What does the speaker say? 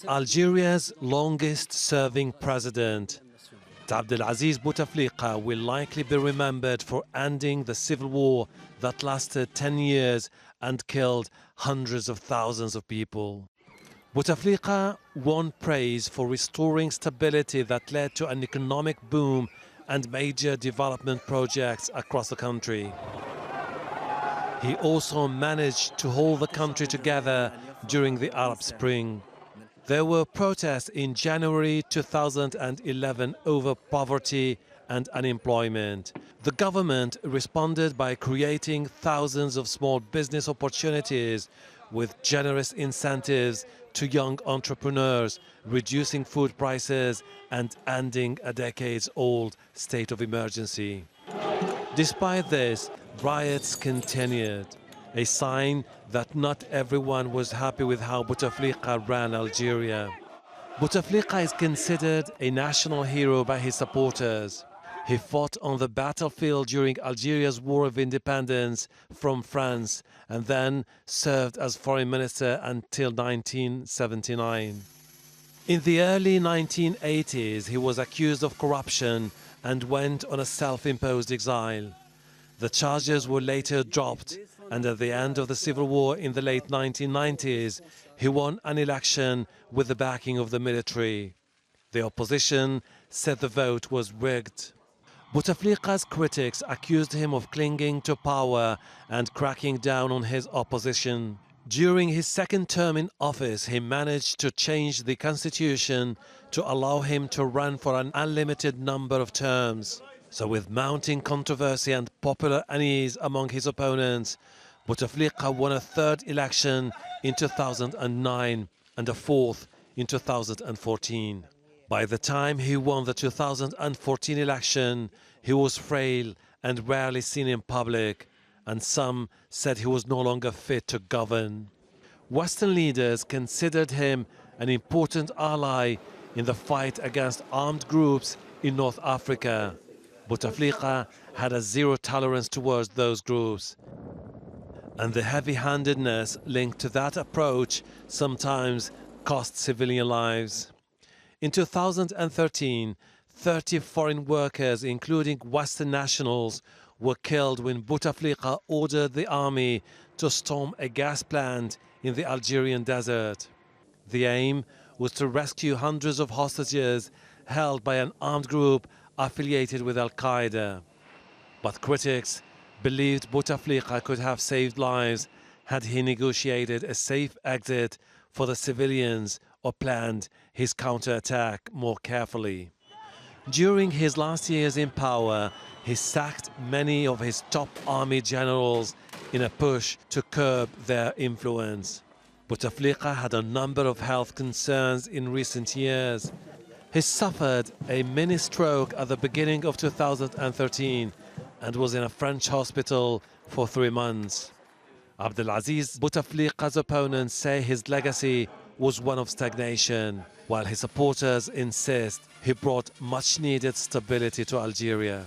Algeria's longest-serving president, Abdelaziz Bouteflika, will likely be remembered for ending the civil war that lasted 10 years and killed hundreds of thousands of people. Bouteflika won praise for restoring stability that led to an economic boom and major development projects across the country. He also managed to hold the country together during the Arab Spring. There were protests in January 2011 over poverty and unemployment. The government responded by creating thousands of small business opportunities with generous incentives to young entrepreneurs, reducing food prices and ending a decades-old state of emergency. Despite this, riots continued, a sign that not everyone was happy with how Bouteflika ran Algeria. Bouteflika is considered a national hero by his supporters. He fought on the battlefield during Algeria's War of Independence from France and then served as foreign minister until 1979. In the early 1980s, he was accused of corruption and went on a self-imposed exile. The charges were later dropped, and at the end of the civil war in the late 1990s, he won an election with the backing of the military. The opposition said the vote was rigged. Bouteflika's critics accused him of clinging to power and cracking down on his opposition. During his second term in office, he managed to change the constitution to allow him to run for an unlimited number of terms. So with mounting controversy and popular unease among his opponents, Bouteflika won a third election in 2009 and a fourth in 2014. By the time he won the 2014 election, he was frail and rarely seen in public, and some said he was no longer fit to govern. Western leaders considered him an important ally in the fight against armed groups in North Africa. Bouteflika had a zero tolerance towards those groups, and the heavy-handedness linked to that approach sometimes cost civilian lives. In 2013, 30 foreign workers, including Western nationals, were killed when Bouteflika ordered the army to storm a gas plant in the Algerian desert. The aim was to rescue hundreds of hostages held by an armed group affiliated with Al-Qaeda. But critics believed Bouteflika could have saved lives had he negotiated a safe exit for the civilians or planned his counterattack more carefully. During his last years in power, he sacked many of his top army generals in a push to curb their influence. Bouteflika had a number of health concerns in recent years. He suffered a mini stroke at the beginning of 2013 and was in a French hospital for 3 months. Abdelaziz Bouteflika's opponents say his legacy was one of stagnation, while his supporters insist he brought much-needed stability to Algeria.